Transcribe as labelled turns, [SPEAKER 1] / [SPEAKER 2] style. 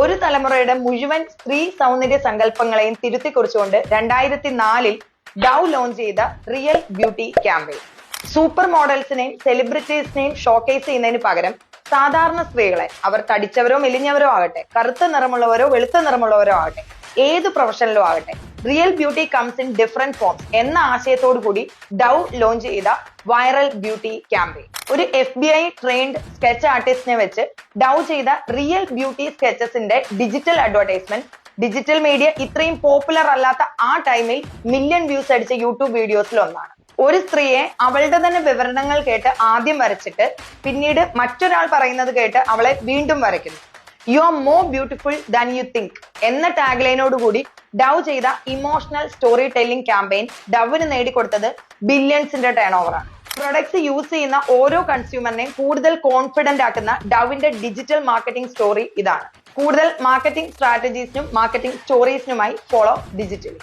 [SPEAKER 1] ഒരു തലമുറയുടെ മുഴുവൻ സ്ത്രീ സൗന്ദര്യ സങ്കല്പങ്ങളെയും തിരുത്തിക്കുറിച്ചുകൊണ്ട് 2004 ഡൗ ലോഞ്ച് ചെയ്ത റിയൽ ബ്യൂട്ടി ക്യാമ്പയിൻ. സൂപ്പർ മോഡൽസിനെയും സെലിബ്രിറ്റീസിനെയും ഷോക്കേസ് ചെയ്യുന്നതിന് പകരം സാധാരണ സ്ത്രീകളെ, അവർ തടിച്ചവരോ മെലിഞ്ഞവരോ ആകട്ടെ, കറുത്ത നിറമുള്ളവരോ വെളുത്ത നിറമുള്ളവരോ ആകട്ടെ, ഏത് പ്രൊഫഷനിലോ ആകട്ടെ, real beauty comes in different forms എന്ന ആശയത്തോടു കൂടി ഡൗ ലോഞ്ച് ചെയ്ത വൈറൽ ബ്യൂട്ടി ക്യാമ്പയിൻ. ഒരു FBI ട്രെയിൻഡ് സ്കെച്ച് ആർട്ടിസ്റ്റിനെ വെച്ച് ഡൗ ചെയ്ത റിയൽ ബ്യൂട്ടി സ്കെച്ചസിന്റെ ഡിജിറ്റൽ അഡ്വർടൈസ്മെന്റ് ഡിജിറ്റൽ മീഡിയ ഇത്രയും പോപ്പുലർ അല്ലാത്ത ആ ടൈമിൽ മില്യൺ വ്യൂസ് അടിച്ച യൂട്യൂബ് വീഡിയോസിൽ ഒന്നാണ്. ഒരു സ്ത്രീയെ അവളുടെ തന്നെ വിവരണങ്ങൾ കേട്ട് ആദ്യം വരച്ചിട്ട് പിന്നീട് മറ്റൊരാൾ പറയുന്നത് കേട്ട് അവളെ വീണ്ടും വരയ്ക്കുന്നു. You are more beautiful than you think എന്ന ടാഗ്ലൈനോട് കൂടി ഡൗ ചെയ്ത ഇമോഷണൽ സ്റ്റോറി ടെല്ലിംഗ് ക്യാമ്പയിൻ ഡവിന് നേടിക്കൊടുത്തത് ബില്യൺസിന്റെ ടേൺ ഓവറാണ്. പ്രൊഡക്ട്സ് യൂസ് ചെയ്യുന്ന ഓരോ കൺസ്യൂമറിനെയും കൂടുതൽ കോൺഫിഡന്റ് ആക്കുന്ന ഡവിന്റെ ഡിജിറ്റൽ മാർക്കറ്റിംഗ് സ്റ്റോറി ഇതാണ്. കൂടുതൽ മാർക്കറ്റിംഗ് സ്ട്രാറ്റജീസിനും മാർക്കറ്റിംഗ് സ്റ്റോറീസിനുമായി ഫോളോ ഡിജിറ്റലി.